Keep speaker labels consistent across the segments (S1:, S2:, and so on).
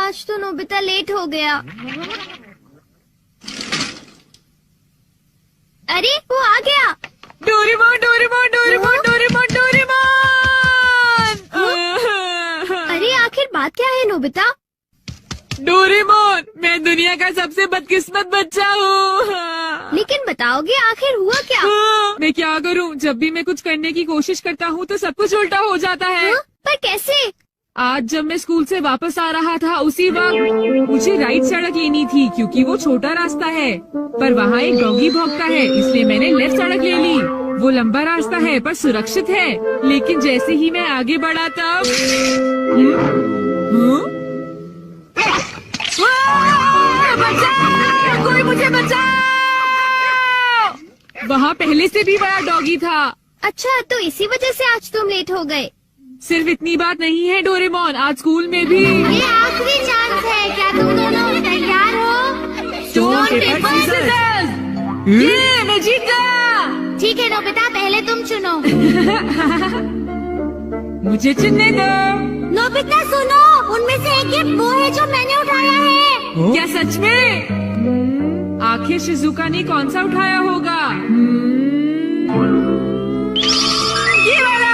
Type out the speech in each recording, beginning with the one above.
S1: आज तो Nobita late हो गया। अरे वो आ गया।
S2: Doraemon Doraemon Doraemon Doraemon Doraemon.
S1: अरे आखिर बात क्या है नोबिता?
S2: डोरेमोन, मैं दुनिया का सबसे बदकिस्मत बच्चा हूँ।
S1: लेकिन बताओगे आखिर हुआ क्या?
S2: मैं क्या करूँ, जब भी मैं कुछ करने की कोशिश करता हूँ तो सब कुछ उल्टा हो जाता है।
S1: पर कैसे?
S2: आज जब मैं स्कूल से वापस आ रहा था उसी वक्त मुझे राइट सड़क लेनी थी क्योंकि वो छोटा रास्ता है, पर वहाँ एक डॉगी भौंकता है, इसलिए मैंने लेफ्ट सड़क ले ली। वो लंबा रास्ता है पर सुरक्षित है, लेकिन जैसे ही मैं आगे बढ़ा तब बचाओ! कोई मुझे बचाओ! वहाँ पहले से भी बड़ा डॉगी था।
S1: अच्छा, तो इसी वजह से आज तुम लेट हो गए।
S2: सिर्फ इतनी बात नहीं है डोरेमोन, आज स्कूल में भी
S1: ये आखिरी चांस है। क्या तुम दोनों तैयार हो?
S2: Stone paper scissors. ये मैं जीत गया।
S1: ठीक है नोबिता, पहले तुम चुनो।
S2: मुझे चुनने दो।
S1: नोबिता सुनो, उनमें से एक गिफ्ट वो है जो मैंने उठाया है।
S2: क्या सच में? आखिर शिजुका ने कौन सा उठाया होगा? ये वाला।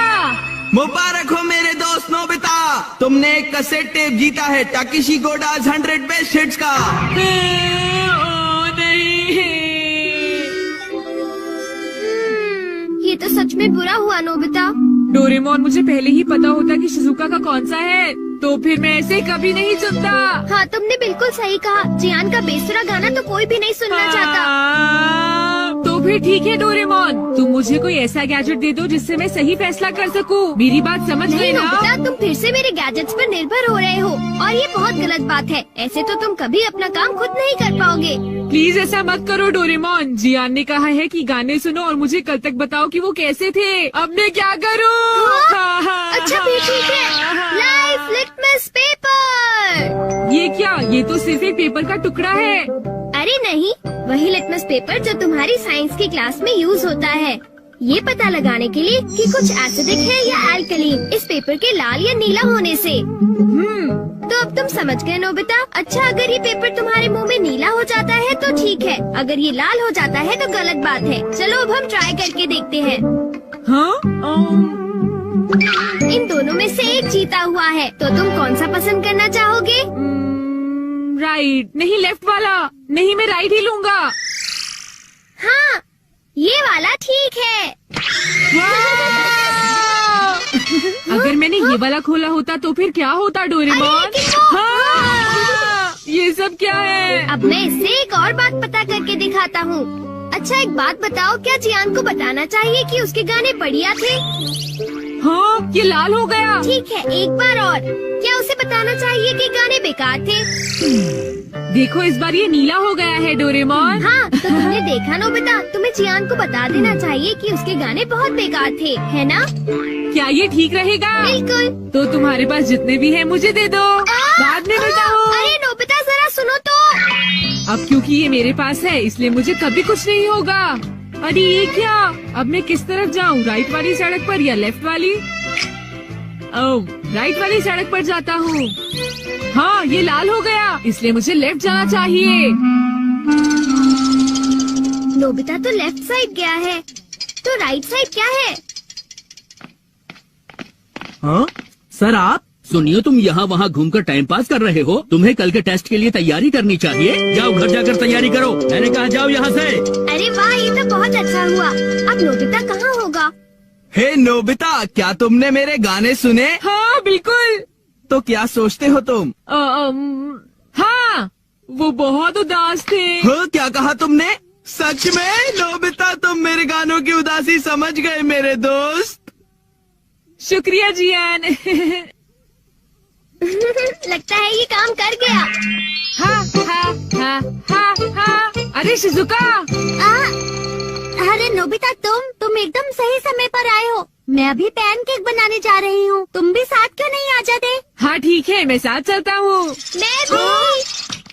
S3: मुबारक हो मेरे दोस्त नोबिता, तुमने एक कैसेट टेप जीता है टाकेशी गोडाज 100 बेस्ट हिट्स का।
S1: ये तो सच में बुरा हुआ नोबिता।
S2: डोरेमोन, मुझे पहले ही पता होता कि शिजुका का कौन सा है तो फिर मैं ऐसे कभी नहीं सुनता।
S1: हाँ, तुमने बिल्कुल सही कहा। जियान का बेसुरा गाना तो कोई भी नहीं सुनना चाहता।
S2: तो फिर ठीक है डोरेमोन, तुम मुझे कोई ऐसा गैजेट दे दो जिससे मैं सही फैसला कर सकूं। मेरी बात समझ गए ना?
S1: नोबिता, तुम फिर से मेरे गैजेट्स पर निर्भर हो रहे हो और ये बहुत गलत बात है। ऐसे तो तुम कभी अपना काम खुद नहीं कर पाओगे।
S2: प्लीज ऐसा मत करो डोरेमोन। जियान ने कहा है कि गाने सुनो और मुझे कल तक बताओ कि वो कैसे थे। अब मैं क्या करूं?
S1: अच्छा भी ठीक है। Life litmus paper.
S2: ये क्या? ये तो सिर्फ एक पेपर का टुकड़ा है।
S1: अरे नहीं, वही लिटमस पेपर जो तुम्हारी साइंस की क्लास में यूज होता है, ये पता लगाने के लिए कि कुछ एसिडिक है या अल्कलीन इस पेपर के लाल या नीला होने से। तो अब तुम समझ गए नोबिता। अच्छा, अगर ये पेपर तुम्हारे मुंह में नीला हो जाता है तो ठीक है, अगर ये लाल हो जाता है तो गलत बात है। चलो अब हम ट्राई करके देखते हैं।
S2: हाँ?
S1: इन दोनों में से एक जीता हुआ है, तो तुम कौन सा पसंद करना चाहोगे?
S2: राइट। नहीं, लेफ्ट वाला। नहीं, मैं राइट ही लूंगा।
S1: हाँ, ये वाला ठीक है।
S2: अगर मैंने ये वाला खोला होता तो फिर क्या होता डोरेमोन? हाँ! ये सब क्या है?
S1: अब मैं इससे एक और बात पता करके दिखाता हूँ। अच्छा, एक बात बताओ, क्या जियान को बताना चाहिए कि उसके गाने बढ़िया थे?
S2: हाँ, ये लाल हो गया।
S1: ठीक है, एक बार और, क्या उसे बताना चाहिए कि गाने बेकार थे?
S2: देखो, इस बार ये नीला हो गया है डोरेमोन।
S1: हाँ, तो तुमने देखा नोबिता, तुम्हें जियान को बता देना चाहिए कि उसके गाने बहुत बेकार थे, है ना?
S2: क्या ये ठीक रहेगा?
S1: बिल्कुल।
S2: तो तुम्हारे पास जितने भी हैं मुझे दे दो, बाद में बताओ।
S1: अरे नोबिता, जरा सुनो तो।
S2: अब क्योंकि ये मेरे पास है इसलिए मुझे कभी कुछ नहीं होगा। अरे ये क्या? अब मैं किस तरफ जाऊँ, राइट वाली सड़क पर या लेफ्ट वाली? ओह, राइट वाली सड़क पर जाता हूँ। हाँ, ये लाल हो गया, इसलिए मुझे लेफ्ट जाना चाहिए।
S1: नोबिता तो लेफ्ट साइड गया है, तो राइट साइड क्या है?
S4: हाँ सर, आप सुनिए, तुम यहाँ वहाँ घूमकर टाइम पास कर रहे हो। तुम्हें कल के टेस्ट के लिए तैयारी करनी चाहिए। जाओ घर जाकर तैयारी करो। मैंने कहा जाओ यहाँ से।
S1: अरे वाह, ये तो बहुत अच्छा हुआ। अब नोबिता कहाँ होगा?
S3: हे नोबिता, क्या तुमने मेरे गाने सुने?
S2: हाँ बिल्कुल।
S3: तो क्या सोचते हो तुम?
S2: हाँ, वो बहुत उदास थे।
S3: हाँ, क्या कहा तुमने? सच में नोबिता, तुम मेरे गानों की उदासी समझ गए मेरे दोस्त।
S2: शुक्रिया जियान।
S1: लगता है ये काम कर गया।
S2: हाँ हाँ हाँ हाँ हाँ। अरे शिजुका।
S1: अरे नोबिता, तुम एकदम सही समय पर आए हो। मैं अभी पैनकेक बनाने जा रही हूँ, तुम भी साथ क्यों नहीं आ जाते?
S2: हाँ ठीक है, मैं साथ चलता हूँ।
S1: मैं भी।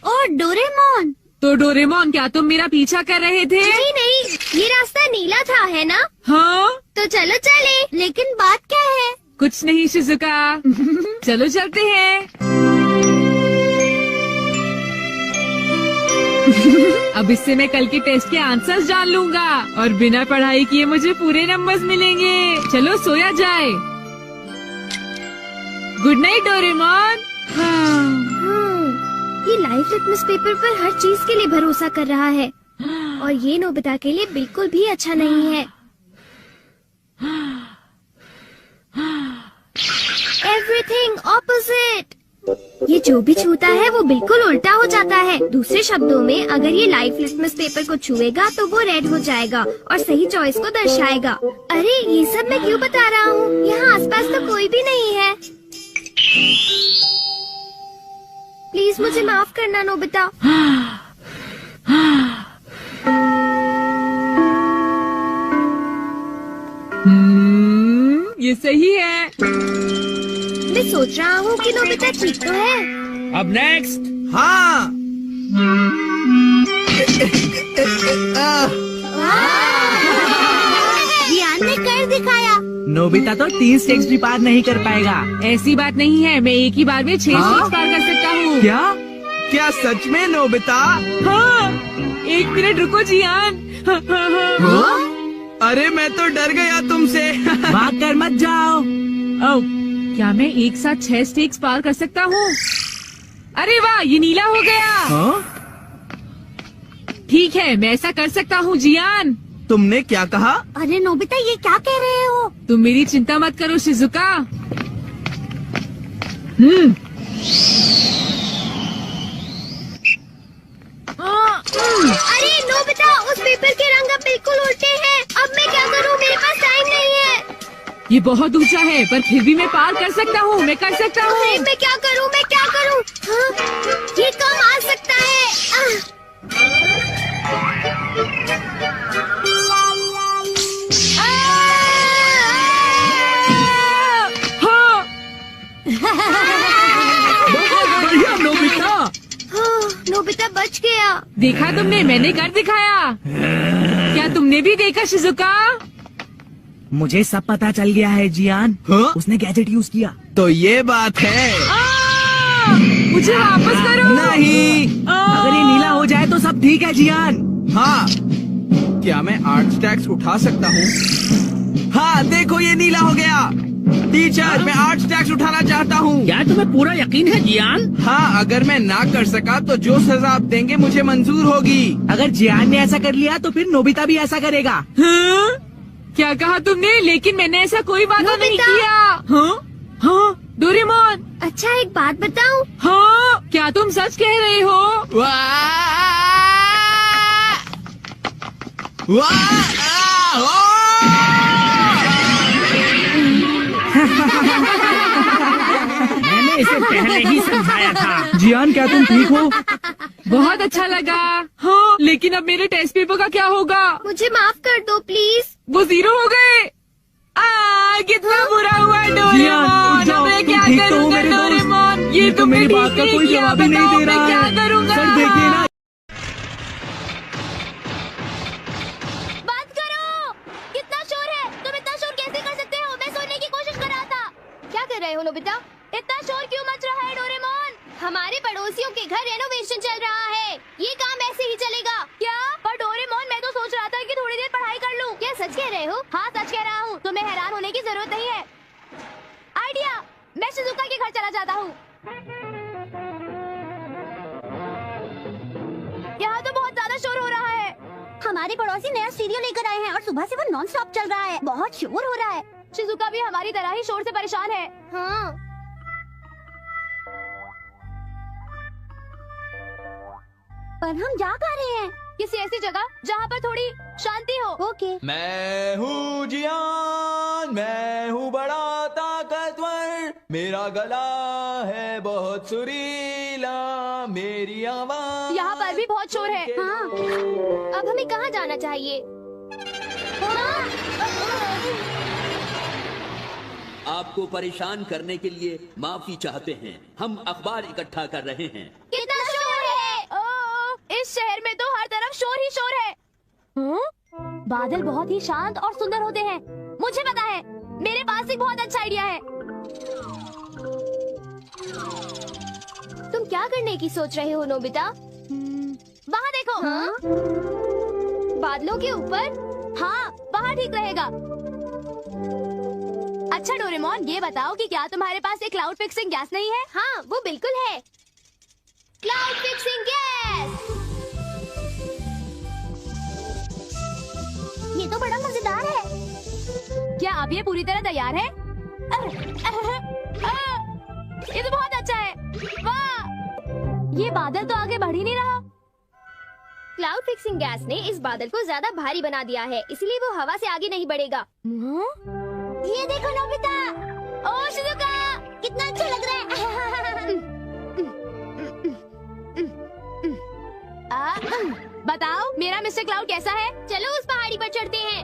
S1: और डोरेमोन।
S2: तो डोरेमोन, क्या तुम मेरा पीछा कर रहे थे?
S1: नहीं नहीं, ये रास्ता नीला था, है ना?
S2: हाँ।
S1: तो चलो चले। लेकिन बात क्या है?
S2: कुछ नहीं शिजुका। चलो चलते हैं। अब इससे मैं कल के टेस्ट के आंसर्स जान लूंगा और बिना पढ़ाई किए मुझे पूरे नंबर्स मिलेंगे। चलो सोया जाए। Good night Doraemon.
S1: ये लाइफ लिटमस पेपर पर हर चीज के लिए भरोसा कर रहा है और ये नोबिता के लिए बिल्कुल भी अच्छा नहीं है। Everything opposite. ये जो भी छूता है वो बिल्कुल उल्टा हो जाता है। दूसरे शब्दों में अगर ये लाइफ लिटमस पेपर को छुएगा तो वो रेड हो जाएगा और सही चॉइस को दर्शाएगा। अरे ये सब मैं क्यों बता रहा हूँ? यहाँ आसपास तो कोई भी नहीं है। प्लीज मुझे माफ करना नोबिता।
S2: ये सही है।
S1: मैं सोच रहा हूँ कि नोबिता ठीक तो है।
S4: अब नेक्स्ट।
S3: हाँ।
S1: जियान ने कर दिखाया।
S5: नोबिता तो 3 स्टेक्स भी पार नहीं कर पाएगा।
S2: ऐसी बात नहीं है, मैं एक ही बार में 6
S5: हाँ?
S2: स्टेप्स पार कर सकता हूँ।
S5: क्या?
S3: क्या सच में नोबिता?
S2: हाँ, 1 मिनट रुको जियान।
S3: अरे मैं तो डर गया तुमसे।
S5: भाग कर मत जाओ।
S2: ओह, क्या मैं एक साथ 6 स्टेक्स पार कर सकता हूँ? अरे वाह, ये नीला हो गया।
S5: हाँ?
S2: ठीक है, मैं ऐसा कर सकता हूँ जियान।
S3: तुमने क्या कहा?
S1: अरे नोबिता ये क्या कह रहे हो?
S2: तुम मेरी चिंता मत करो शिजुका।
S1: अरे नोबिता उस पेपर के रंग अब बिल्कुल उल्टे हैं। अब मैं क्या करूँ? मेरे पास टाइम नहीं है।
S2: ये बहुत ऊंचा है पर फिर भी मैं पार कर सकता हूँ। मैं कर सकता
S1: अरे
S2: हूँ।
S1: मैं क्या करूँ? मैं क्या करूँ? हाँ? ये कम आ सकता है।
S2: हाँ,
S4: बहुत बढ़िया नोबिता।
S1: नोबिता बच गया।
S2: देखा तुमने, मैंने कर दिखाया। क्या तुमने भी देखा शिजुका?
S5: मुझे सब पता चल गया है जियान।
S3: हाँ?
S5: उसने गैजेट यूज किया।
S3: तो ये बात है।
S2: मुझे वापस करो।
S3: नहीं।
S5: अगर ये नीला हो जाए तो सब ठीक है जियान।
S3: हाँ। क्या मैं 8 स्टैक्स उठा सकता हूँ? हाँ देखो ये नीला हो गया। टीचर मैं 8 स्टैक्स उठाना चाहता हूँ।
S4: क्या तुम्हें पूरा यकीन है जियान?
S3: हाँ अगर मैं ना कर सका तो जो सजा आप देंगे मुझे मंजूर होगी।
S5: अगर जियान ने ऐसा कर लिया तो फिर नोबिता भी ऐसा करेगा।
S2: हाँ? क्या कहा तुमने? लेकिन मैंने ऐसा कोई वादा नहीं
S1: नोबिता।
S2: किया। हाँ? हाँ? डोरेमोन।
S1: अच्छा एक बात बताऊं?
S2: हाँ? क्या तुम सच कह रहे हो?
S3: वाह! वाह! ओह!
S4: मैंने इसे पहले ही समझाया था।
S5: जियान क्या तुम ठीक हो?
S2: बहुत अच्छा लगा। हाँ, लेकिन अब मेरे टेस्ट पेपर का क्या होगा?
S1: मुझे माफ कर दो प्लीज।
S2: वो 0 हो गए। कितना बुरा हुआ
S5: जियान,
S2: डोरेमोन।
S5: उठ जाओ,
S2: अब मैं
S5: तुम
S2: क्या
S5: ठीक तो हो
S2: करूँगा
S5: मेरे दोस्त?
S2: डोरेमोन?
S5: ये तो मेरी बात का कोई
S2: किया,
S5: जवाब ही नहीं
S2: बताओ
S5: दे रहा
S2: मैं क्या
S5: है।
S2: करूँगा?
S5: सर देखिए ना।
S1: बात करो। कितना शोर है? तुम इतना शोर कैसे कर सकते हो? मैं सोने की कोशिश कर रहा था। क्या कर रहे हो नोबिता? इतना शोर क्यों मच रहा है डोरेमोन? हमारे पड़ोसियों के घर रेनोवेशन चल रहा है। ये काम ऐसे ही चलेगा क्या? पर डोरेमोन मैं तो सोच रहा था कि थोड़ी देर पढ़ाई कर लूं। क्या सच कह रहे हो? हाँ सच कह रहा हूँ। तुम्हें हैरान होने की जरूरत नहीं है। आइडिया, मैं शिजुका के घर चला जाता हूँ। यहाँ तो बहुत ज्यादा शोर हो रहा है। हमारे पड़ोसी नया स्टीरियो लेकर आए हैं और सुबह से वो नॉन स्टॉप चल रहा है। बहुत शोर हो रहा है। शिजुका भी हमारी तरह ही शोर से परेशान है। हाँ। पर हम जा कहाँ रहे हैं? किसी ऐसी जगह जहाँ पर थोड़ी शांति हो। ओके।
S3: मैं हूँ जियान, मैं हूँ बड़ा ताकतवर, मेरा गला है बहुत सुरीला, मेरी आवाज।
S1: यहाँ पर भी बहुत शोर है। हाँ। अब हमें कहाँ जाना चाहिए?
S4: आपको परेशान करने के लिए माफी चाहते हैं। हम अखबार इकट्ठा कर रहे हैं।
S1: कितना शोर है? ओह, इस शहर में तो हर तरफ शोर ही शोर है। बादल बहुत ही शांत और सुंदर होते हैं। मुझे पता है, मेरे पास एक बहुत अच्छा आइडिया है। तुम क्या करने की सोच रहे हो नोबिता? वहाँ देखो। हाँ? बादलों के ऊपर?
S6: हाँ, वहाँ ठीक रहेगा। अच्छा डोरेमोन, ये बताओ कि क्या तुम्हारे पास एक क्लाउड फिक्सिंग गैस नहीं है?
S1: हाँ, वो बिल्कुल है। Cloud fixing gas.
S6: ये तो बड़ा मजेदार है। क्या अब ये पूरी तरह तैयार है? ये तो बहुत अच्छा है। वाह! ये बादल तो आगे बढ़ ही नहीं रहा।
S1: क्लाउड फिक्सिंग गैस ने इस बादल को ज्यादा भारी बना दिया है, इसलिए वो हवा से आगे नहीं बढ़ेगा।
S6: ये देखो नोबिता। ओ शिजुका, कितना अच्छा लग रहा है। बताओ मेरा मिस्टर क्लाउड कैसा है?
S1: चलो उस पहाड़ी पर चढ़ते हैं।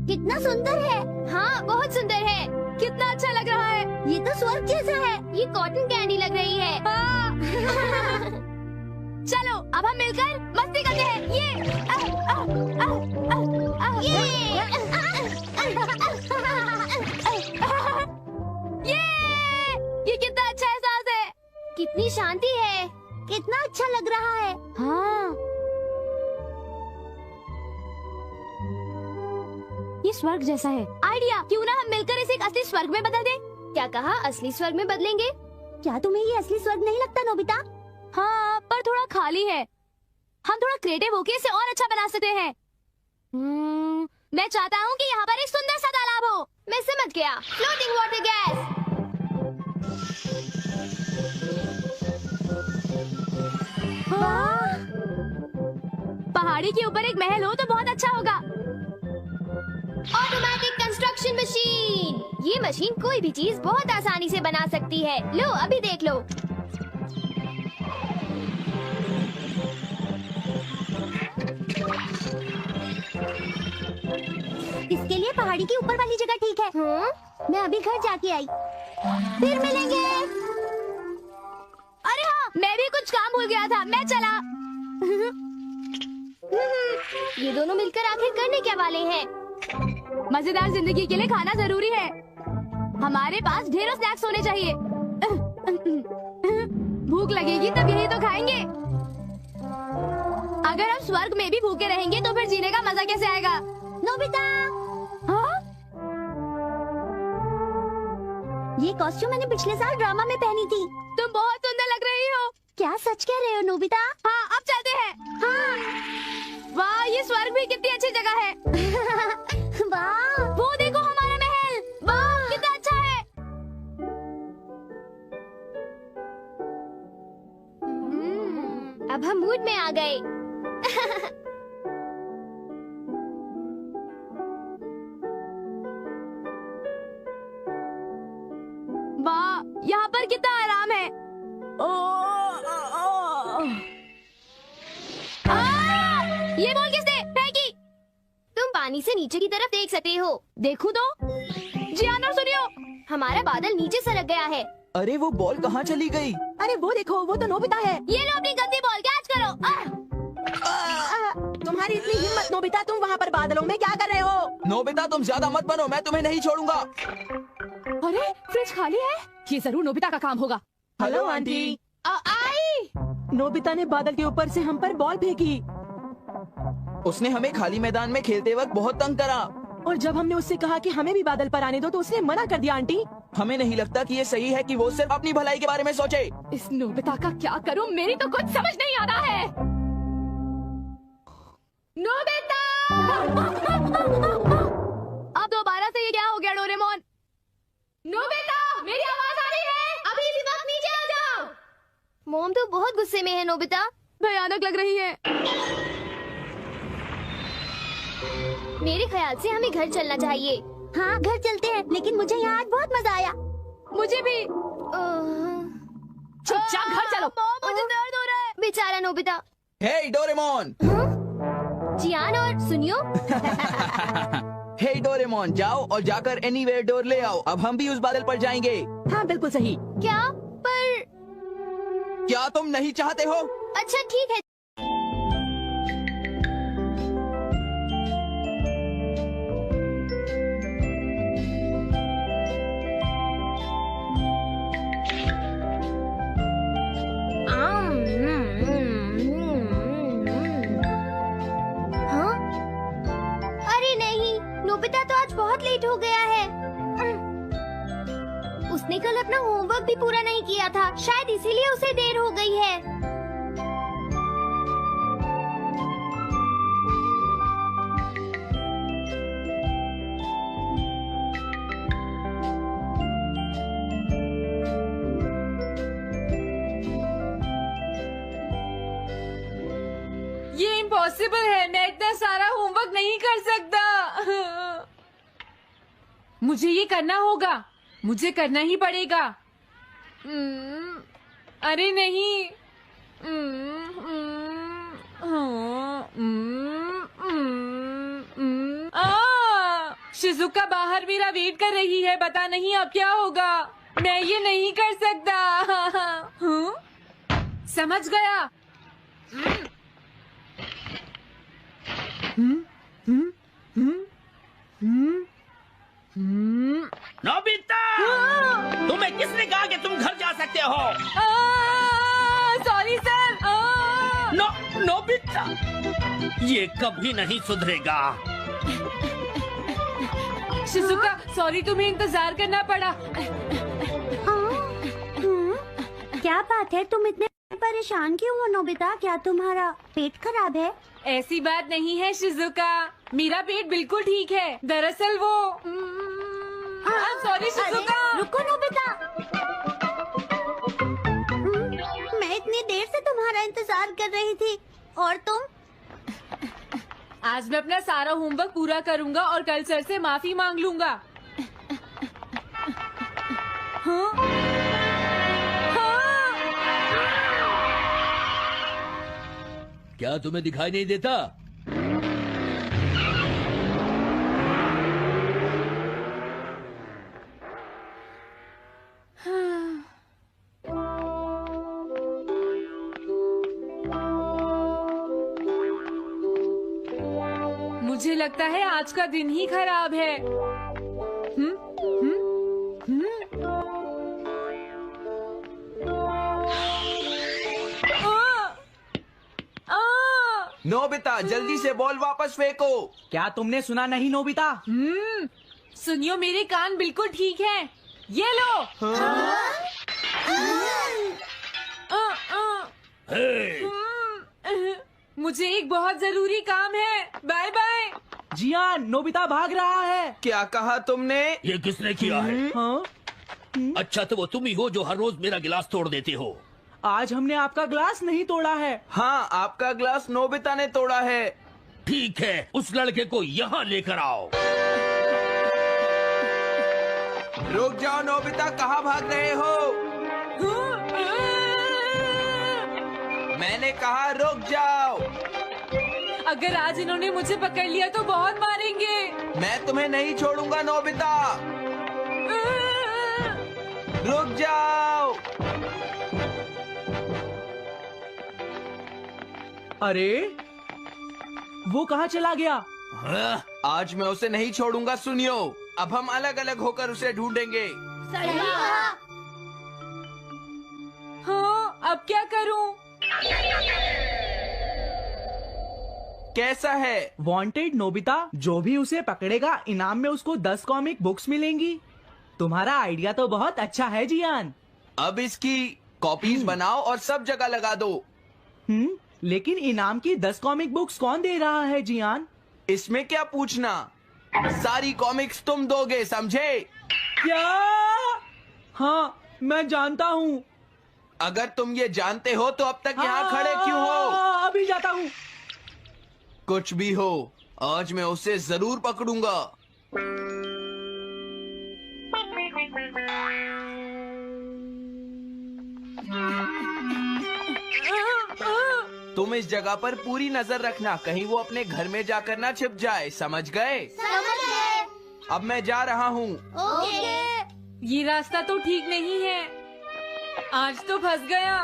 S6: कितना सुंदर है।
S1: हाँ, बहुत सुंदर है।
S6: कितना अच्छा लग रहा है। ये तो स्वर्ग जैसा है।
S1: ये कॉटन कैंडी लग रही है।
S6: चलो अब हम मिलकर मस्ती करते हैं। ये कितना अच्छा एहसास है।
S1: कितनी शांति है।
S6: कितना अच्छा लग रहा है। हाँ, ये स्वर्ग जैसा है। आइडिया, क्यों ना हम मिलकर इसे एक असली स्वर्ग में बदल दें?
S1: क्या कहा? असली स्वर्ग में बदलेंगे?
S6: क्या तुम्हें ये असली स्वर्ग नहीं लगता नोबिता? हाँ, पर थोड़ा खाली है। हम थोड़ा क्रिएटिव होके इसे और अच्छा बना सकते हैं। मैं चाहता हूँ कि यहाँ पर एक सुंदर सा तालाब हो।
S1: मैं समझ गया। Floating water gas.
S6: पहाड़ी के ऊपर एक महल हो तो बहुत अच्छा होगा।
S1: Automatic construction machine. ये मशीन कोई भी चीज बहुत आसानी से बना सकती है। लो, अभी देख लो।
S6: इसके लिए पहाड़ी के ऊपर वाली जगह ठीक है। मैं अभी घर जाके आई। फिर मिलेंगे। अरे हाँ, मैं भी कुछ काम भूल गया था। मैं चला।
S1: ये दोनों मिलकर आखिर करने क्या वाले हैं?
S6: मजेदार जिंदगी के लिए खाना जरूरी है। हमारे पास ढेरों स्नैक्स होने चाहिए। भूख लगेगी तब यही तो खाएंगे। अगर हम स्वर्ग में भी भूखे रहेंगे तो फिर जीने का मजा कैसे आएगा? नोबिता, हाँ? ये कॉस्ट्यूम मैंने पिछले साल ड्रामा में पहनी थी। तुम बहुत सुंदर लग रही हो। क्या सच कह रहे हो नोबिता? हाँ, अब चलते हैं। हाँ। वाह, ये स्वर्ग भी कितनी अच्छी जगह है। वाह, वो देखो हमारा महल। वाह, कितना अच्छा है।
S1: अब हम मूड में आ गए।
S6: वाह, यहाँ पर कितना आराम है। ये बॉल किसने फेंकी?
S1: तुम पानी से नीचे की तरफ देख सकते हो।
S6: देखूं तो? जियान और सुनियो,
S1: हमारा बादल नीचे सरक गया है।
S3: अरे वो बॉल कहाँ चली गई?
S6: अरे वो देखो, वो तो नोबिता है। ये लो अपनी गंदी बॉल कैच करो।
S7: तुम्हारी इतनी हिम्मत नोबिता, तुम वहाँ पर बादलों में क्या कर रहे हो?
S3: नोबिता तुम ज्यादा मत बनो, मैं तुम्हें नहीं छोड़ूंगा।
S6: अरे फ्रिज खाली है। ये जरूर नोबिता का काम होगा।
S3: Hello aunty.
S6: आई।
S7: नोबिता ने बादल के ऊपर से हम पर बॉल फेंकी
S3: उसने हमें खाली मैदान में खेलते वक्त बहुत तंग करा।
S7: और जब हमने उससे कहा कि हमें भी बादल पर आने दो तो उसने मना कर दिया। आंटी,
S3: हमें नहीं लगता कि ये सही है कि वो सिर्फ अपनी भलाई के बारे में सोचे।
S6: इस नोबिता का क्या करूं? मेरी तो कुछ समझ नहीं आ रहा है। नोबिता! अब दोबारा से ये क्या हो गया डोरेमोन? नोबिता, मेरी आवाज आ रही है? अभी इसी वक्त नीचे आ जाओ।
S1: मोम तो बहुत गुस्से में है नोबिता।
S6: भयानक लग रही है।
S1: मेरे ख्याल से हमें घर चलना चाहिए।
S6: हाँ, घर चलते हैं, लेकिन मुझे यहाँ आज बहुत मजा आया। मुझे भी। चुपचाप घर चलो। मुझे दर्द हो रहा है।
S1: बेचारा नोबिता।
S3: हे डोरेमोन।
S1: जियान और सुनियो।
S3: हे डोरेमोन, जाओ और जाकर एनीवेयर डोर ले आओ। अब हम भी उस बादल पर जाएंगे।
S7: हाँ बिल्कुल सही।
S1: क्या? पर
S3: क्या तुम नहीं चाहते हो?
S1: अच्छा ठीक है। बहुत लेट हो गया है। उसने कल अपना होमवर्क भी पूरा नहीं किया था, शायद इसीलिए उसे देर हो गई है।
S2: ये इम्पॉसिबल है, मैं इतना सारा होमवर्क नहीं कर सकता। मुझे ये करना होगा, मुझे करना ही पड़ेगा। अरे नहीं। शिजुका बाहर मेरा वेट कर रही है, पता नहीं अब क्या होगा। मैं ये नहीं कर सकता। समझ गया।
S4: नोबिता, तुम्हें किसने कहा कि तुम घर जा सकते हो?
S2: Sorry sir.
S4: नोबिता, ये कभी नहीं सुधरेगा।
S2: शिजुका सॉरी, तुम्हें इंतजार करना पड़ा।
S6: क्या बात है, तुम इतने परेशान क्यों हो नोबिता? क्या तुम्हारा पेट खराब है?
S2: ऐसी बात नहीं है शिजुका, मेरा पेट बिल्कुल ठीक है। दरअसल वो सॉरी शिजुका।
S6: रुको नोबिता, मैं इतनी देर से तुम्हारा इंतजार कर रही थी और तुम?
S2: आज मैं अपना सारा होमवर्क पूरा करूंगा और कल सर से माफी मांग लूंगा। हाँ? हाँ?
S4: क्या तुम्हें दिखाई नहीं देता?
S2: मुझे लगता है आज का दिन ही खराब है।
S3: नोबिता, जल्दी से बॉल वापस फेंको।
S5: क्या तुमने सुना नहीं नोबिता?
S2: सुनियो, मेरे कान बिल्कुल ठीक हैं। ये लो। मुझे एक बहुत जरूरी काम है। Bye bye.
S5: जियान, नोबिता भाग रहा है।
S3: क्या कहा तुमने?
S4: ये किसने किया है?
S5: हाँ?
S4: अच्छा, तो वो तुम ही हो जो हर रोज मेरा गिलास तोड़ देते हो।
S5: आज हमने आपका ग्लास नहीं तोड़ा है।
S3: हाँ, आपका ग्लास नोबिता ने तोड़ा है।
S4: ठीक है, उस लड़के को यहाँ लेकर आओ।
S3: रुक जाओ नोबिता, कहाँ भाग रहे हो? मैंने कहा रुक जाओ।
S2: अगर आज इन्होंने मुझे पकड़ लिया तो बहुत मारेंगे।
S3: मैं तुम्हें नहीं छोड़ूंगा नोबिता, रुक जाओ।
S5: अरे वो कहाँ चला गया?
S3: आज मैं उसे नहीं छोड़ूंगा। सुनियो, अब हम अलग अलग होकर उसे ढूंढेंगे।
S2: हाँ, अब क्या करूं?
S3: कैसा है?
S5: वांटेड नोबिता, जो भी उसे पकड़ेगा इनाम में उसको 10 कॉमिक बुक्स मिलेंगी। तुम्हारा आइडिया तो बहुत अच्छा है जियान।
S3: अब इसकी कॉपीज बनाओ और सब जगह लगा दो।
S5: लेकिन इनाम की 10 कॉमिक बुक्स कौन दे रहा है जियान?
S3: इसमें क्या पूछना, सारी कॉमिक्स तुम दोगे, समझे?
S5: क्या? हाँ, मैं जानता हूँ।
S3: अगर तुम ये जानते हो तो अब तक यहाँ खड़े क्यों हो?
S5: अभी जाता हूँ।
S3: कुछ भी हो, आज मैं उसे जरूर पकड़ूंगा। तुम इस जगह पर पूरी नजर रखना, कहीं वो अपने घर में जाकर ना छिप जाए, समझ गए?
S1: समझ गए।
S3: अब मैं जा रहा हूँ।
S1: ओके।
S2: ये रास्ता तो ठीक नहीं है, आज तो फंस गया।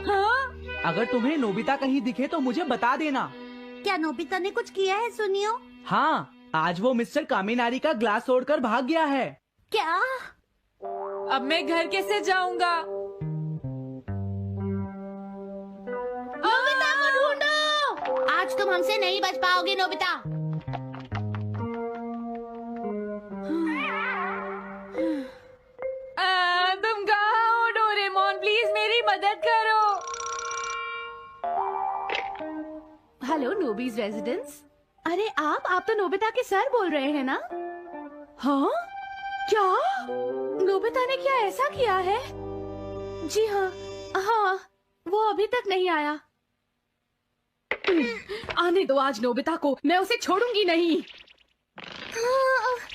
S2: हाँ?
S5: अगर तुम्हें नोबिता कहीं दिखे तो मुझे बता देना।
S6: क्या नोबिता ने कुछ किया है सुनियो?
S5: हाँ, आज वो मिस्टर कामिनारी का ग्लास तोड़कर भाग गया है।
S6: क्या?
S2: अब मैं घर कैसे जाऊंगा?
S1: नोबिता को ढूंढो। आज तुम हमसे नहीं बच पाओगे नोबिता।
S6: Hello नोबीज residence. अरे आप तो नोबिता के सर बोल रहे हैं ना? हाँ क्या? नोबिता ने क्या ऐसा किया है? जी हाँ हाँ, वो अभी तक नहीं आया। आने दो आज नोबिता को, मैं उसे छोड़ूंगी नहीं।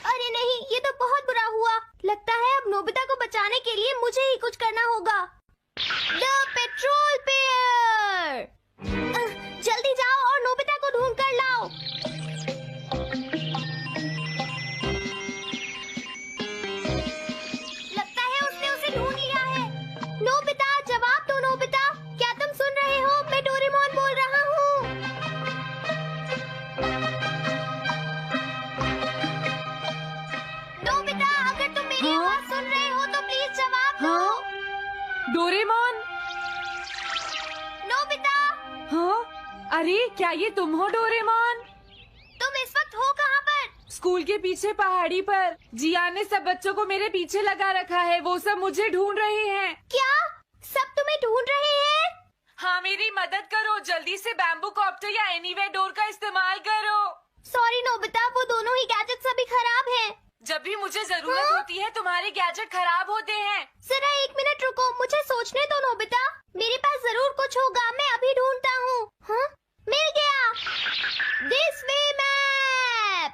S1: अरे नहीं, ये तो बहुत बुरा हुआ। लगता है अब नोबिता को बचाने के लिए मुझे ही कुछ करना होगा। द पेट्रोल पेयर, जल्दी जाओ और नोबिता को ढूंढ कर लाओ। लगता है उसने उसे ढूंढ लिया है। नोबिता, जवाब दो नोबिता, क्या तुम सुन रहे हो? मैं डोरेमोन बोल रहा हूँ। नोबिता, अगर तुम मेरी आवाज सुन रहे हो तो प्लीज जवाब दो।
S2: डोरेमोन।
S1: नोबिता,
S2: हाँ अरे क्या ये तुम हो डोरेमोन?
S1: तुम इस वक्त हो कहाँ पर?
S2: स्कूल के पीछे पहाड़ी पर। जियान ने सब बच्चों को मेरे पीछे लगा रखा है, वो सब मुझे ढूंढ रहे हैं।
S1: क्या सब तुम्हें ढूंढ रहे हैं?
S2: हाँ मेरी मदद करो, जल्दी से बैम्बू कॉप्टर या एनीवेयर डोर का इस्तेमाल करो।
S1: सॉरी नोबिता, वो दोनों ही गैजेट्स अभी खराब हैं।
S2: जब भी मुझे जरूरत होती है तुम्हारे गैजेट खराब होते हैं।
S1: जरा 1 मिनट रुको, मुझे सोचने दो नोबिता। मेरे पास जरूर कुछ होगा, मैं अभी ढूंढता हूँ। हाँ, मिल गया। This way map.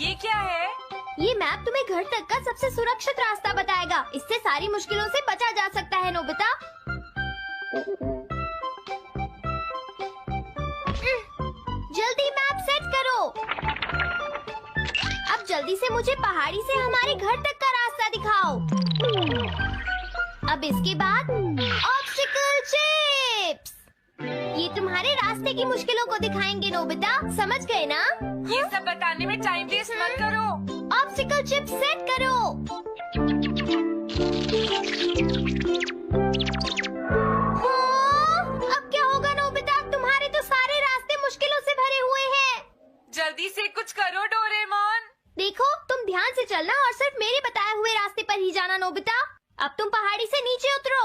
S2: ये क्या है?
S1: ये मैप तुम्हें घर तक का सबसे सुरक्षित रास्ता बताएगा। इससे सारी मुश्किलों से बचा जा सकता है नोबिता। जल्दी मैप सेट करो। अब जल्दी से मुझे पहाड़ी से हमारे घर तक का रास्ता दिखाओ। अब इसके बाद ऑब्स्टिकल चिप्स, ये तुम्हारे रास्ते की मुश्किलों को दिखाएंगे नोबिता, समझ गए ना?
S2: ये सब बताने में टाइम वेस्ट मत करो।
S1: ऑब्स्टिकल चिप्स सेट करो। अब क्या होगा नोबिता? तुम्हारे तो सारे रास्ते मुश्किलों से भरे हुए हैं।
S2: जल्दी से कुछ करो डोरेमोन।
S1: देखो, तुम ध्यान से चलना और सिर्फ मेरे बताए हुए रास्ते पर ही जाना नोबिता। अब तुम पहाड़ी से नीचे उतरो।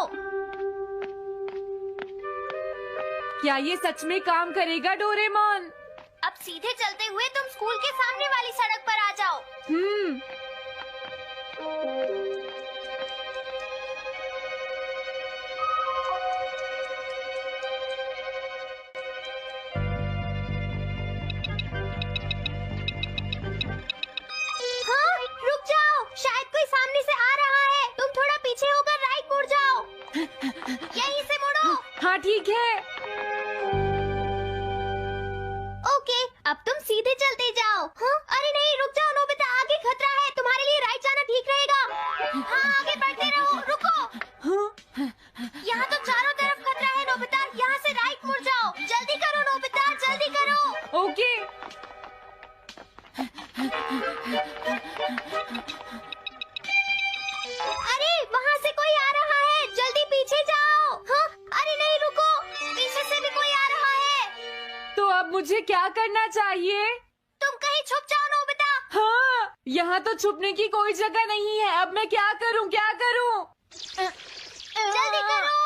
S2: क्या ये सच में काम करेगा डोरेमोन?
S1: अब सीधे चलते हुए तुम स्कूल के सामने वाली सड़क पर आ जाओ। हाँ, रुक जाओ, शायद कोई सामने से आ रहा है। तुम थोड़ा पीछे होकर राइट मुड़ जाओ। यहीं से मुड़ो।
S2: हाँ ठीक है।
S1: ओके, अब तुम सीधे चलते जाओ। हाँ, अरे नहीं, रुक जाओ नोबिता, आगे खतरा है। तुम्हारे लिए राइट जाना ठीक रहेगा। हाँ, आगे बढ़ते रहो। रुको, यहाँ तो चारों तरफ खतरा है नोबिता, यहाँ से राइट मुड़ जाओ। जल्दी करो नोबिता, जल्दी करो।
S2: ओके।
S1: अरे वहाँ से कोई आ रहा है, जल्दी पीछे जाओ। हाँ, अरे नहीं, रुको, पीछे से भी कोई आ रहा है।
S2: तो अब मुझे क्या करना चाहिए?
S1: तुम कहीं छुप जाओ नोबिता।
S2: हाँ, यहाँ तो छुपने की कोई जगह नहीं है। अब मैं क्या करूँ, क्या करूँ?
S1: जल्दी करो।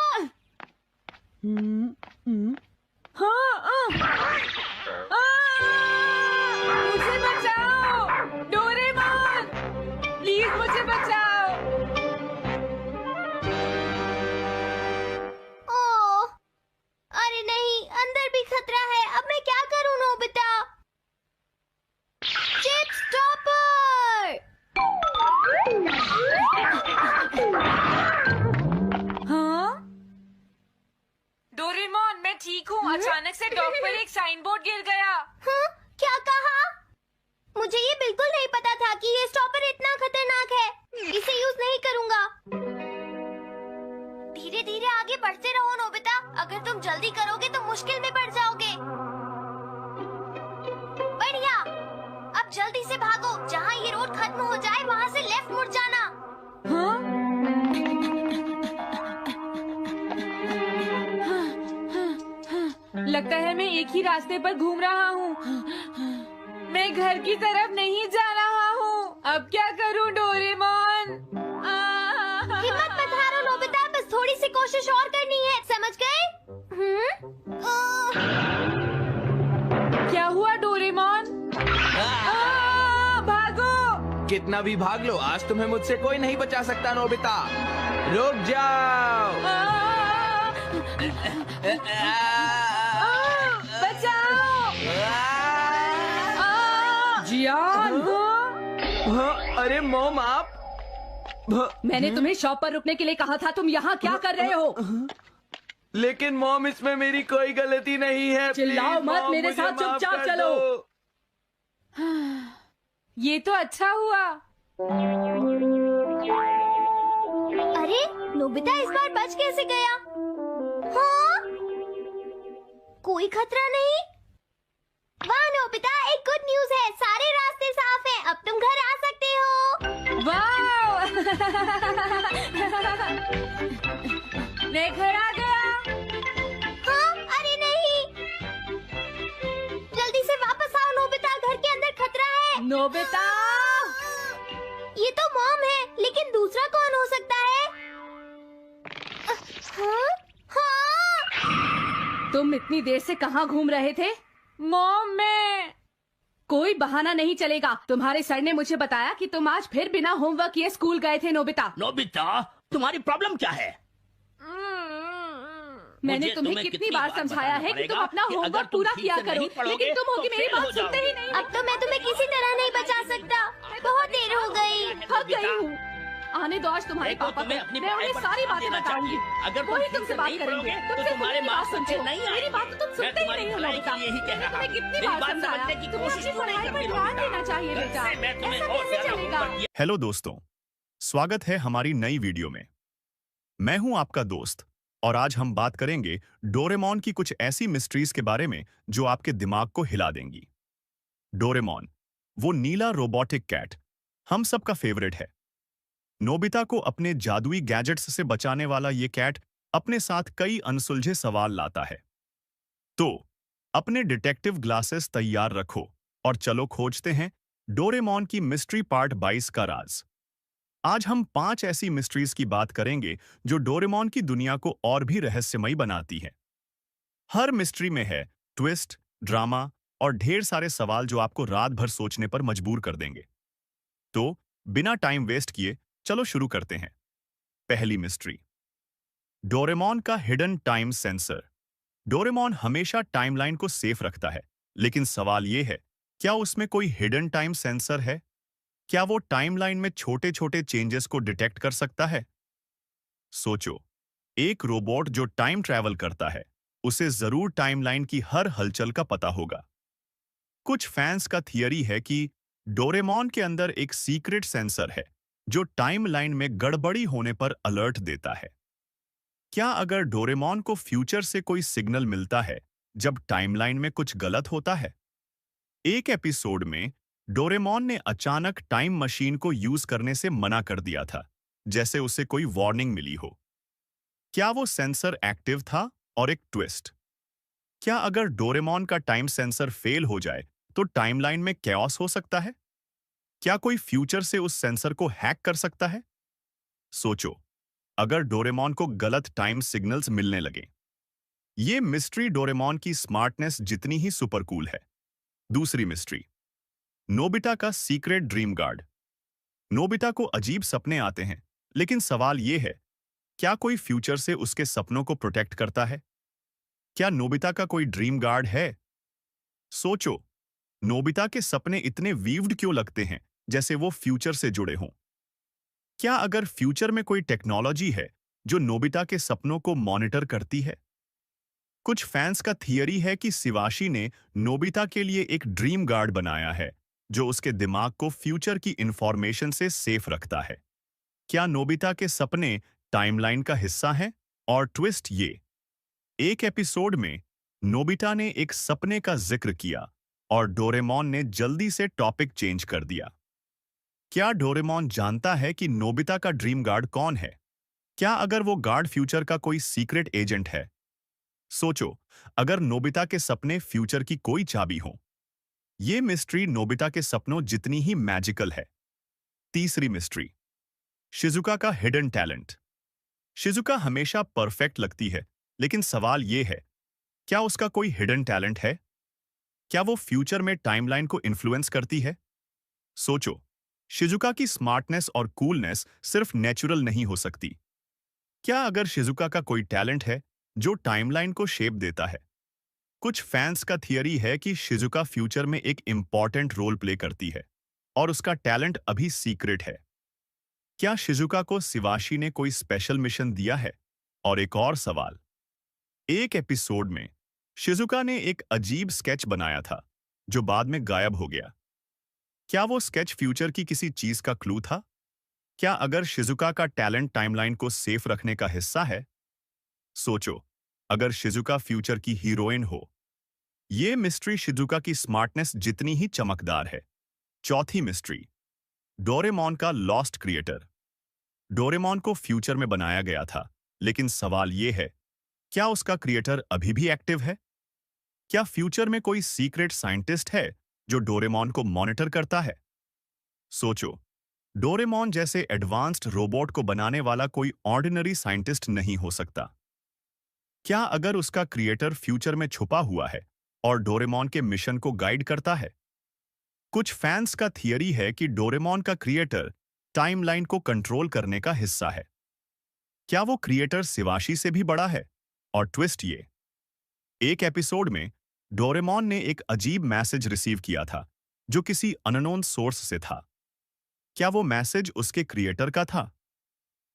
S2: मुझे बचाओ डोरेमोन, प्लीज मुझे बचाओ।
S1: ओह, अरे नहीं, अंदर भी खतरा है। अब मैं क्या करूँ नोबिता? Chip stopper.
S2: हाँ डोरेमोन, मैं ठीक हूँ। अचानक से डॉक पर एक साइन बोर्ड गिर गया।
S1: हाँ, क्या कहा? मुझे ये बिल्कुल नहीं पता था कि ये स्टॉपर इतना खतरनाक है। इसे यूज नहीं करूँगा। धीरे धीरे आगे बढ़ते रहो नोबिता। अगर तुम जल्दी करोगे तो मुश्किल में पड़ जाओगे। बढ़िया, अब जल्दी से भागो। जहाँ ये रोड खत्म हो जाए वहाँ से लेफ्ट मुड़ जाना।
S2: लगता है मैं एक ही रास्ते पर घूम रहा हूँ। मैं घर की तरफ नहीं जा रहा हूँ। अब क्या करूँ डोरेमोन?
S1: हिम्मत मत हारो नोबिता, बस थोड़ी सी कोशिश और करनी है, समझ गए?
S3: कितना भी भाग लो, आज तुम्हें मुझसे कोई नहीं बचा सकता नोबिता। रुक जाओ।
S6: बचाओ।
S7: जियान,
S3: अरे मॉम आप।
S7: मैंने तुम्हें शॉप पर रुकने के लिए कहा था, तुम यहाँ क्या कर रहे हो?
S3: लेकिन मॉम इसमें मेरी कोई गलती नहीं है।
S7: चिल्लाओ
S3: प्लीज,
S7: मत,
S3: मॉम,
S7: मेरे
S3: मुझे
S7: साथ
S3: माफ
S7: चुपचाप
S3: कर
S7: चलो।
S3: दो।
S2: ये तो अच्छा हुआ।
S1: अरे नोबिता इस बार बच कैसे गया? हाँ? कोई खतरा नहीं? वाह नोबिता, एक गुड न्यूज है, सारे रास्ते साफ हैं, अब तुम घर आ सकते हो।
S2: वाह मैं घर आ गया।
S1: हाँ? अरे नहीं, जल्दी से वापस आओ नोबिता, घर के अंदर खतरा है।
S2: नोबिता,
S1: ये तो मॉम है, लेकिन दूसरा कौन हो सकता है? हाँ? हाँ?
S7: तुम इतनी देर से कहाँ घूम रहे थे?
S2: मॉम मैं।
S7: कोई बहाना नहीं चलेगा। तुम्हारे सर ने मुझे बताया कि तुम आज फिर बिना होमवर्क किए स्कूल गए थे नोबिता।
S4: नोबिता, तुम्हारी प्रॉब्लम क्या है?
S7: मैंने
S4: मुझे
S7: तुम्हें कितनी बार समझाया है कि तुम अपना होमवर्क पूरा किया करो, लेकिन तुम होगी मेरी बात सुनते ही नहीं।
S1: अब तो मैं तुम्हें किसी तरह नहीं बचा सकता, बहुत देर हो गई।
S7: थक गई हूँ। आने दो आज तुम्हारे पापा को, मैं उन्हें सारी बातें बताऊंगी। वही तुमसे बात करेंगे, तुमसे
S4: तुम्हारे
S7: बात सुनते हो। मेरी बात तो तुम सुनते ही नहीं हो नोबिता। मैंने तुम्हें कितनी बार समझाया कि तुम्हें अपनी पढ़ाई पर ध्यान देना चाहिए बेटा। ऐसा कैसे चलेगा?
S8: हेलो दोस्तों, स्वागत है हमारी नई वीडियो में। मैं हूं आपका दोस्त और आज हम बात करेंगे डोरेमोन की कुछ ऐसी मिस्ट्रीज के बारे में जो आपके दिमाग को हिला देंगी। डोरेमोन, वो नीला रोबोटिक कैट, हम सबका फेवरेट है। नोबिता को अपने जादुई गैजेट्स से बचाने वाला ये कैट अपने साथ कई अनसुलझे सवाल लाता है। तो अपने डिटेक्टिव ग्लासेस तैयार रखो और चलो खोजते हैं डोरेमोन की मिस्ट्री पार्ट 22 का राज। आज हम 5 ऐसी मिस्ट्रीज की बात करेंगे जो डोरेमोन की दुनिया को और भी रहस्यमयी बनाती है। हर मिस्ट्री में है ट्विस्ट, ड्रामा और ढेर सारे सवाल जो आपको रात भर सोचने पर मजबूर कर देंगे। तो बिना टाइम वेस्ट किए चलो शुरू करते हैं। पहली मिस्ट्री, डोरेमोन का हिडन टाइम सेंसर। डोरेमोन हमेशा टाइमलाइन को सेफ रखता है, लेकिन सवाल यह है, क्या उसमें कोई हिडन टाइम सेंसर है? क्या वो टाइमलाइन में छोटे छोटे चेंजेस को डिटेक्ट कर सकता है? सोचो, एक रोबोट जो टाइम ट्रैवल करता है, उसे जरूर टाइमलाइन की हर हलचल का पता होगा। कुछ फैंस का थियरी है कि डोरेमोन के अंदर एक सीक्रेट सेंसर है जो टाइमलाइन में गड़बड़ी होने पर अलर्ट देता है। क्या अगर डोरेमोन को फ्यूचर से कोई सिग्नल मिलता है जब टाइमलाइन में कुछ गलत होता है? एक एपिसोड में डोरेमोन ने अचानक टाइम मशीन को यूज करने से मना कर दिया था, जैसे उसे कोई वार्निंग मिली हो। क्या वो सेंसर एक्टिव था? और एक ट्विस्ट, क्या अगर डोरेमोन का टाइम सेंसर फेल हो जाए तो टाइमलाइन में कैओस हो सकता है? क्या कोई फ्यूचर से उस सेंसर को हैक कर सकता है? सोचो, अगर डोरेमोन को गलत टाइम सिग्नल्स मिलने लगे। ये मिस्ट्री डोरेमोन की स्मार्टनेस जितनी ही सुपर कूल है। दूसरी मिस्ट्री, नोबिता का सीक्रेट ड्रीम गार्ड। नोबिता को अजीब सपने आते हैं, लेकिन सवाल यह है, क्या कोई फ्यूचर से उसके सपनों को प्रोटेक्ट करता है? क्या नोबिता का कोई ड्रीम गार्ड है? सोचो, नोबिता के सपने इतने वीव्ड क्यों लगते हैं, जैसे वो फ्यूचर से जुड़े हों? क्या अगर फ्यूचर में कोई टेक्नोलॉजी है जो नोबिता के सपनों को मॉनिटर करती है? कुछ फैंस का थियरी है कि शिवाशी ने नोबिता के लिए एक ड्रीम गार्ड बनाया है जो उसके दिमाग को फ्यूचर की इंफॉर्मेशन से सेफ रखता है। क्या नोबिता के सपने टाइमलाइन का हिस्सा हैं? और ट्विस्ट ये, एक एपिसोड में नोबिता ने एक सपने का जिक्र किया और डोरेमोन ने जल्दी से टॉपिक चेंज कर दिया। क्या डोरेमोन जानता है कि नोबिता का ड्रीम गार्ड कौन है? क्या अगर वो गार्ड फ्यूचर का कोई सीक्रेट एजेंट है? सोचो, अगर नोबिता के सपने फ्यूचर की कोई चाबी हो। ये मिस्ट्री नोबिता के सपनों जितनी ही मैजिकल है। तीसरी मिस्ट्री, शिजुका का हिडन टैलेंट। शिजुका हमेशा परफेक्ट लगती है, लेकिन सवाल यह है, क्या उसका कोई हिडन टैलेंट है? क्या वो फ्यूचर में टाइमलाइन को इन्फ्लुएंस करती है? सोचो, शिजुका की स्मार्टनेस और कूलनेस सिर्फ नेचुरल नहीं हो सकती। क्या अगर शिजुका का कोई टैलेंट है जो टाइमलाइन को शेप देता है? कुछ फैंस का थियरी है कि शिजुका फ्यूचर में एक इंपॉर्टेंट रोल प्ले करती है और उसका टैलेंट अभी सीक्रेट है। क्या शिजुका को शिवाशी ने कोई स्पेशल मिशन दिया है? और एक और सवाल, एक एपिसोड में शिजुका ने एक अजीब स्केच बनाया था जो बाद में गायब हो गया। क्या वो स्केच फ्यूचर की किसी चीज का क्लू था? क्या अगर शिजुका का टैलेंट टाइमलाइन को सेफ रखने का हिस्सा है? सोचो, अगर शिजुका फ्यूचर की हीरोइन हो। ये मिस्ट्री शिजुका की स्मार्टनेस जितनी ही चमकदार है। चौथी मिस्ट्री, डोरेमोन का लॉस्ट क्रिएटर। डोरेमोन को फ्यूचर में बनाया गया था, लेकिन सवाल यह है, क्या उसका क्रिएटर अभी भी एक्टिव है? क्या फ्यूचर में कोई सीक्रेट साइंटिस्ट है जो डोरेमोन को मॉनिटर करता है? सोचो, डोरेमोन जैसे एडवांस्ड रोबोट को बनाने वाला कोई ऑर्डिनरी साइंटिस्ट नहीं हो सकता। क्या अगर उसका क्रिएटर फ्यूचर में छुपा हुआ है और डोरेमोन के मिशन को गाइड करता है? कुछ फैंस का थियरी है कि डोरेमोन का क्रिएटर टाइमलाइन को कंट्रोल करने का हिस्सा है। क्या वो क्रिएटर शिवाशी से भी बड़ा है? और ट्विस्ट ये, एक एपिसोड में डोरेमोन ने एक अजीब मैसेज रिसीव किया था जो किसी अननोन सोर्स से था। क्या वो मैसेज उसके क्रिएटर का था?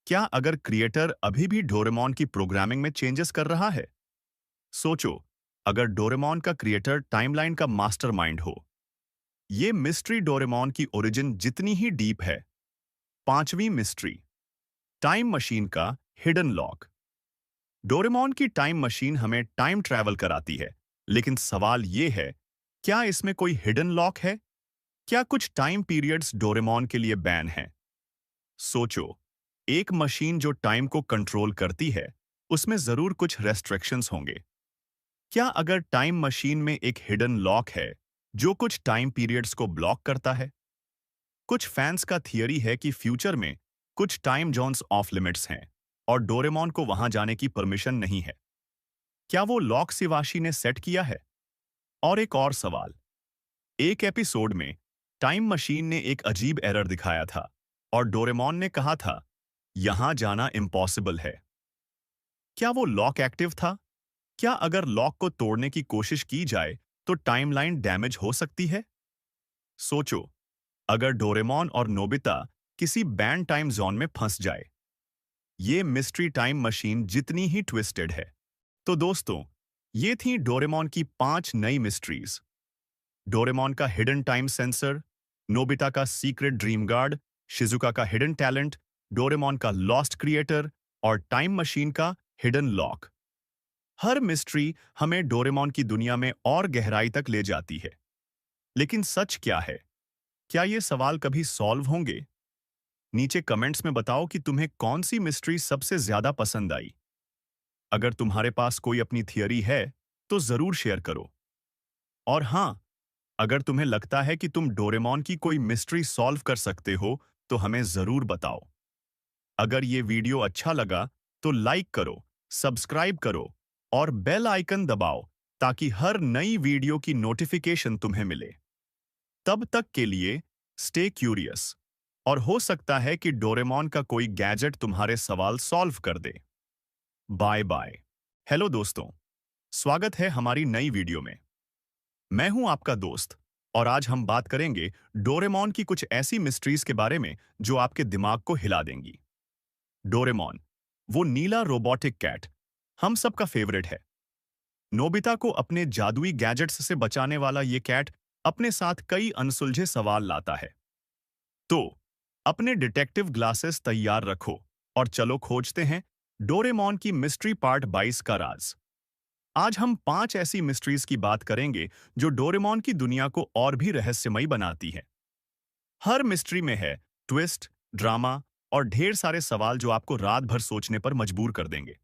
S8: क्या अगर क्रिएटर अभी भी डोरेमोन की प्रोग्रामिंग में चेंजेस कर रहा है? सोचो, अगर डोरेमोन का क्रिएटर टाइमलाइन का मास्टरमाइंड हो। ये मिस्ट्री डोरेमोन की ओरिजिन जितनी ही डीप है। पांचवी मिस्ट्री, टाइम मशीन का हिडन लॉक। डोरेमोन की टाइम मशीन हमें टाइम ट्रैवल कराती है, लेकिन सवाल यह है, क्या इसमें कोई हिडन लॉक है? क्या कुछ टाइम पीरियड्स डोरेमोन के लिए बैन हैं? सोचो, एक मशीन जो टाइम को कंट्रोल करती है, उसमें जरूर कुछ रेस्ट्रिक्शंस होंगे। क्या अगर टाइम मशीन में एक हिडन लॉक है जो कुछ टाइम पीरियड्स को ब्लॉक करता है? कुछ फैंस का थियरी है कि फ्यूचर में कुछ टाइम जोन्स ऑफ लिमिट्स हैं और डोरेमोन को वहां जाने की परमिशन नहीं है। क्या वो लॉक शिवाशी ने सेट किया है? और एक और सवाल, एक एपिसोड में टाइम मशीन ने एक अजीब एरर दिखाया था और डोरेमोन ने कहा था, यहां जाना इम्पॉसिबल है। क्या वो लॉक एक्टिव था? क्या अगर लॉक को तोड़ने की कोशिश की जाए तो टाइमलाइन डैमेज हो सकती है? सोचो, अगर डोरेमोन और नोबिता किसी बैंड टाइम जोन में फंस जाए। ये मिस्ट्री टाइम मशीन जितनी ही ट्विस्टेड है। तो दोस्तों, ये थी डोरेमोन की 5 नई मिस्ट्रीज। डोरेमोन का हिडन टाइम सेंसर, नोबिता का सीक्रेट ड्रीम गार्ड, शिजुका का हिडन टैलेंट, डोरेमोन का लॉस्ट क्रिएटर और टाइम मशीन का हिडन लॉक। हर मिस्ट्री हमें डोरेमोन की दुनिया में और गहराई तक ले जाती है। लेकिन सच क्या है? क्या ये सवाल कभी सॉल्व होंगे? नीचे कमेंट्स में बताओ कि तुम्हें कौन सी मिस्ट्री सबसे ज्यादा पसंद आई। अगर तुम्हारे पास कोई अपनी थियरी है तो जरूर शेयर करो। और हां, अगर तुम्हें लगता है कि तुम डोरेमोन की कोई मिस्ट्री सॉल्व कर सकते हो तो हमें जरूर बताओ। अगर ये वीडियो अच्छा लगा तो लाइक करो, सब्सक्राइब करो और बेल आइकन दबाओ ताकि हर नई वीडियो की नोटिफिकेशन तुम्हें मिले। तब तक के लिए स्टे क्यूरियस, और हो सकता है कि डोरेमोन का कोई गैजेट तुम्हारे सवाल सॉल्व कर दे। Bye bye. हेलो दोस्तों, स्वागत है हमारी नई वीडियो में। मैं हूं आपका दोस्त और आज हम बात करेंगे डोरेमोन की कुछ ऐसी मिस्ट्रीज के बारे में जो आपके दिमाग को हिला देंगी। डोरेमोन, वो नीला रोबोटिक कैट, हम सबका फेवरेट है। नोबिता को अपने जादुई गैजेट्स से बचाने वाला ये कैट अपने साथ कई अनसुलझे सवाल लाता है। तो अपने डिटेक्टिव ग्लासेस तैयार रखो और चलो खोजते हैं डोरेमोन की मिस्ट्री पार्ट 22 का राज। आज हम 5 ऐसी मिस्ट्रीज की बात करेंगे जो डोरेमोन की दुनिया को और भी रहस्यमयी बनाती है। हर मिस्ट्री में है ट्विस्ट, ड्रामा और ढेर सारे सवाल जो आपको रात भर सोचने पर मजबूर कर देंगे।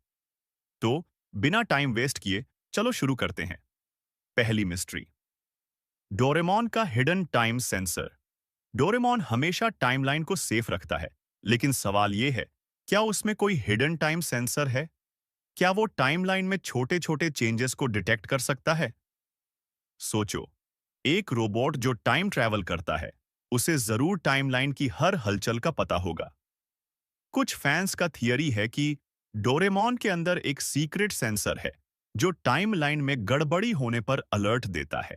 S8: तो बिना टाइम वेस्ट किए चलो शुरू करते हैं। पहली मिस्ट्री, डोरेमोन का हिडन टाइम सेंसर। डोरेमोन हमेशा टाइमलाइन को सेफ रखता है, लेकिन सवाल यह है, क्या उसमें कोई हिडन टाइम सेंसर है? क्या वो टाइमलाइन में छोटे छोटे चेंजेस को डिटेक्ट कर सकता है? सोचो, एक रोबोट जो टाइम ट्रैवल करता है, उसे जरूर टाइमलाइन की हर हलचल का पता होगा। कुछ फैंस का थियरी है कि डोरेमोन के अंदर एक सीक्रेट सेंसर है जो टाइमलाइन में गड़बड़ी होने पर अलर्ट देता है।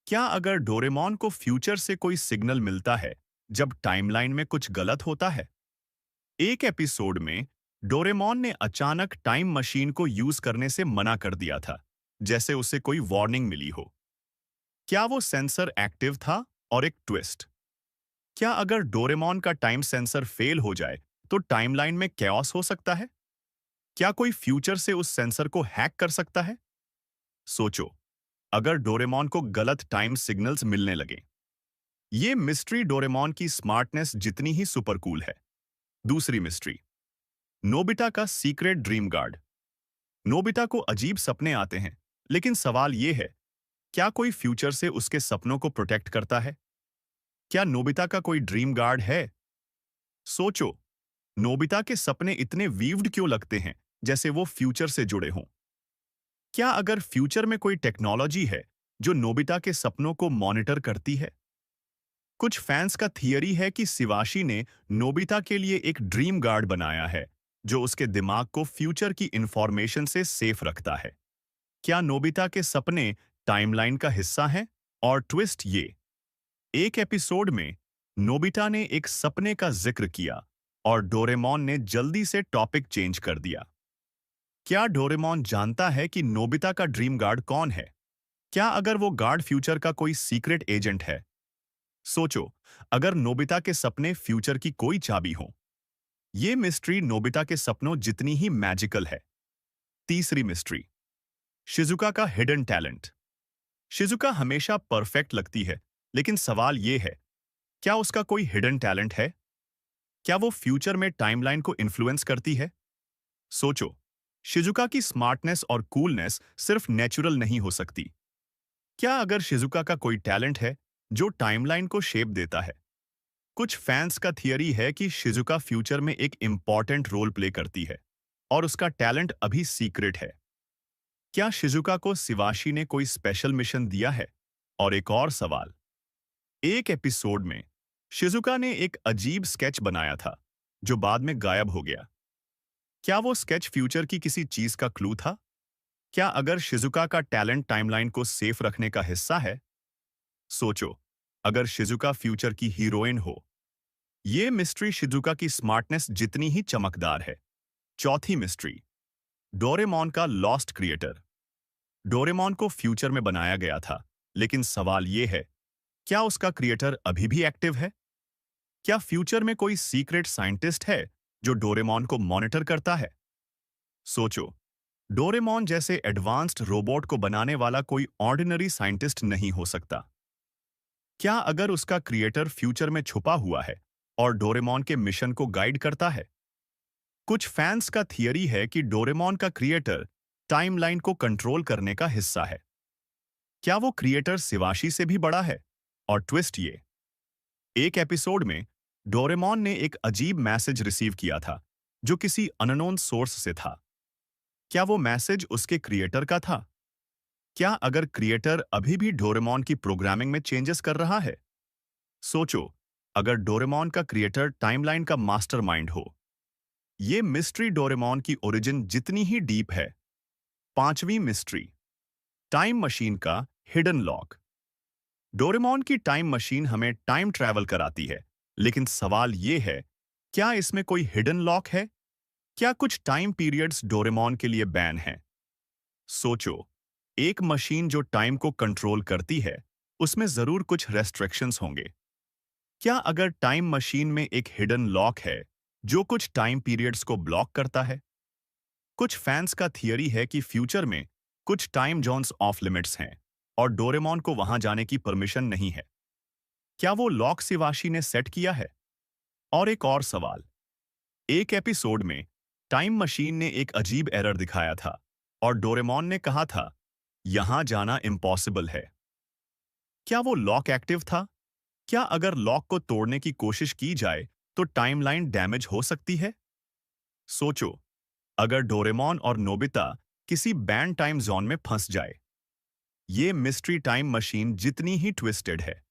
S8: क्या अगर डोरेमोन को फ्यूचर से कोई सिग्नल मिलता है जब टाइमलाइन में कुछ गलत होता है? एक एपिसोड में डोरेमोन ने अचानक टाइम मशीन को यूज करने से मना कर दिया था, जैसे उसे कोई वार्निंग मिली हो। क्या वो सेंसर एक्टिव था? और एक ट्विस्ट, क्या अगर डोरेमोन का टाइम सेंसर फेल हो जाए तो टाइमलाइन में कैओस हो सकता है? क्या कोई फ्यूचर से उस सेंसर को हैक कर सकता है? सोचो, अगर डोरेमोन को गलत टाइम सिग्नल्स मिलने लगे। ये मिस्ट्री डोरेमोन की स्मार्टनेस जितनी ही सुपर कूल है। दूसरी मिस्ट्री, नोबिता का सीक्रेट ड्रीम गार्ड। नोबिता को अजीब सपने आते हैं, लेकिन सवाल यह है, क्या कोई फ्यूचर से उसके सपनों को प्रोटेक्ट करता है? क्या नोबिता का कोई ड्रीम गार्ड है? सोचो, नोबिता के सपने इतने वीव्ड क्यों लगते हैं, जैसे वो फ्यूचर से जुड़े हों? क्या अगर फ्यूचर में कोई टेक्नोलॉजी है जो नोबिता के सपनों को मॉनिटर करती है? कुछ फैंस का थियरी है कि शिवाशी ने नोबिता के लिए एक ड्रीम गार्ड बनाया है जो उसके दिमाग को फ्यूचर की इंफॉर्मेशन से सेफ रखता है। क्या नोबिता के सपने टाइमलाइन का हिस्सा हैं? और ट्विस्ट ये, एक एपिसोड में नोबिता ने एक सपने का जिक्र किया और डोरेमोन ने जल्दी से टॉपिक चेंज कर दिया। क्या डोरेमोन जानता है कि नोबिता का ड्रीम गार्ड कौन है? क्या अगर वो गार्ड फ्यूचर का कोई सीक्रेट एजेंट है? सोचो, अगर नोबिता के सपने फ्यूचर की कोई चाबी हो। ये मिस्ट्री नोबिता के सपनों जितनी ही मैजिकल है। तीसरी मिस्ट्री, शिजुका का हिडन टैलेंट। शिजुका हमेशा परफेक्ट लगती है, लेकिन सवाल यह है, क्या उसका कोई हिडन टैलेंट है? क्या वो फ्यूचर में टाइमलाइन को इन्फ्लुएंस करती है? सोचो, शिजुका की स्मार्टनेस और कूलनेस सिर्फ नेचुरल नहीं हो सकती। क्या अगर शिजुका का कोई टैलेंट है जो टाइमलाइन को शेप देता है? कुछ फैंस का थियरी है कि शिजुका फ्यूचर में एक इंपॉर्टेंट रोल प्ले करती है और उसका टैलेंट अभी सीक्रेट है। क्या शिजुका को शिवाशी ने कोई स्पेशल मिशन दिया है? और एक और सवाल, एक एपिसोड में शिजुका ने एक अजीब स्केच बनाया था जो बाद में गायब हो गया। क्या वो स्केच फ्यूचर की किसी चीज का क्लू था? क्या अगर शिजुका का टैलेंट टाइमलाइन को सेफ रखने का हिस्सा है? सोचो, अगर शिजुका फ्यूचर की हीरोइन हो। ये मिस्ट्री शिजुका की स्मार्टनेस जितनी ही चमकदार है। चौथी मिस्ट्री, डोरेमोन का लॉस्ट क्रिएटर। डोरेमोन को फ्यूचर में बनाया गया था, लेकिन सवाल यह है, क्या उसका क्रिएटर अभी भी एक्टिव है? क्या फ्यूचर में कोई सीक्रेट साइंटिस्ट है जो डोरेमोन को मॉनिटर करता है? सोचो, डोरेमोन जैसे एडवांस्ड रोबोट को बनाने वाला कोई ऑर्डिनरी साइंटिस्ट नहीं हो सकता। क्या अगर उसका क्रिएटर फ्यूचर में छुपा हुआ है और डोरेमोन के मिशन को गाइड करता है? कुछ फैंस का थियरी है कि डोरेमोन का क्रिएटर टाइमलाइन को कंट्रोल करने का हिस्सा है। क्या वो क्रिएटर शिवाशी से भी बड़ा है? और ट्विस्ट ये, एक एपिसोड में डोरेमोन ने एक अजीब मैसेज रिसीव किया था जो किसी अननोन सोर्स से था। क्या वो मैसेज उसके क्रिएटर का था? क्या अगर क्रिएटर अभी भी डोरेमोन की प्रोग्रामिंग में चेंजेस कर रहा है? सोचो, अगर डोरेमोन का क्रिएटर टाइमलाइन का मास्टरमाइंड हो। ये मिस्ट्री डोरेमोन की ओरिजिन जितनी ही डीप है। पांचवी मिस्ट्री, टाइम मशीन का हिडन लॉक। डोरेमोन की टाइम मशीन हमें टाइम ट्रैवल कराती है, लेकिन सवाल यह है, क्या इसमें कोई हिडन लॉक है? क्या कुछ टाइम पीरियड्स डोरेमोन के लिए बैन हैं? सोचो, एक मशीन जो टाइम को कंट्रोल करती है, उसमें जरूर कुछ रेस्ट्रिक्शंस होंगे। क्या अगर टाइम मशीन में एक हिडन लॉक है जो कुछ टाइम पीरियड्स को ब्लॉक करता है? कुछ फैंस का थियरी है कि फ्यूचर में कुछ टाइम जोन्स ऑफ लिमिट्स हैं और डोरेमोन को वहां जाने की परमिशन नहीं है। क्या वो लॉक शिवाशी ने सेट किया है? और एक और सवाल, एक एपिसोड में टाइम मशीन ने एक अजीब एरर दिखाया था और डोरेमोन ने कहा था, यहां जाना इम्पॉसिबल है। क्या वो लॉक एक्टिव था? क्या अगर लॉक को तोड़ने की कोशिश की जाए तो टाइमलाइन डैमेज हो सकती है? सोचो, अगर डोरेमोन और नोबिता किसी बैन टाइम जोन में फंस जाए। ये मिस्ट्री टाइम मशीन जितनी ही ट्विस्टेड है।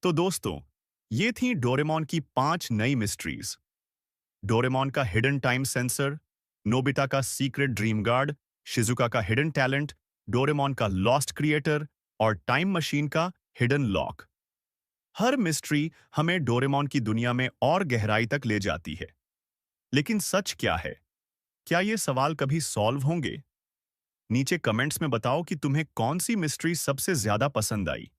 S8: तो दोस्तों, ये थी डोरेमोन की 5 नई मिस्ट्रीज। डोरेमोन का हिडन टाइम सेंसर, नोबिता का सीक्रेट ड्रीम गार्ड, शिजुका का हिडन टैलेंट, डोरेमोन का लॉस्ट क्रिएटर और टाइम मशीन का हिडन लॉक। हर मिस्ट्री हमें डोरेमोन की दुनिया में और गहराई तक ले जाती है। लेकिन सच क्या है? क्या ये सवाल कभी सॉल्व होंगे? नीचे कमेंट्स में बताओ कि तुम्हें कौन सी मिस्ट्री सबसे ज्यादा पसंद आई।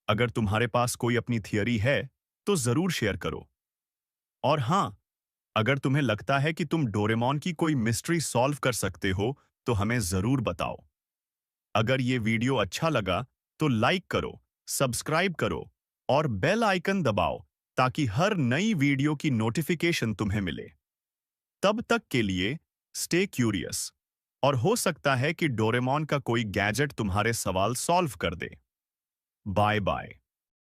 S8: अगर तुम्हारे पास कोई अपनी थियरी है तो जरूर शेयर करो। और हां, अगर तुम्हें लगता है कि तुम डोरेमोन की कोई मिस्ट्री सॉल्व कर सकते हो तो हमें जरूर बताओ। अगर ये वीडियो अच्छा लगा तो लाइक करो, सब्सक्राइब करो और बेल आइकन दबाओ ताकि हर नई वीडियो की नोटिफिकेशन तुम्हें मिले। तब तक के लिए स्टे क्यूरियस, और हो सकता है कि डोरेमोन का कोई गैजेट तुम्हारे सवाल सॉल्व कर दे। Bye bye.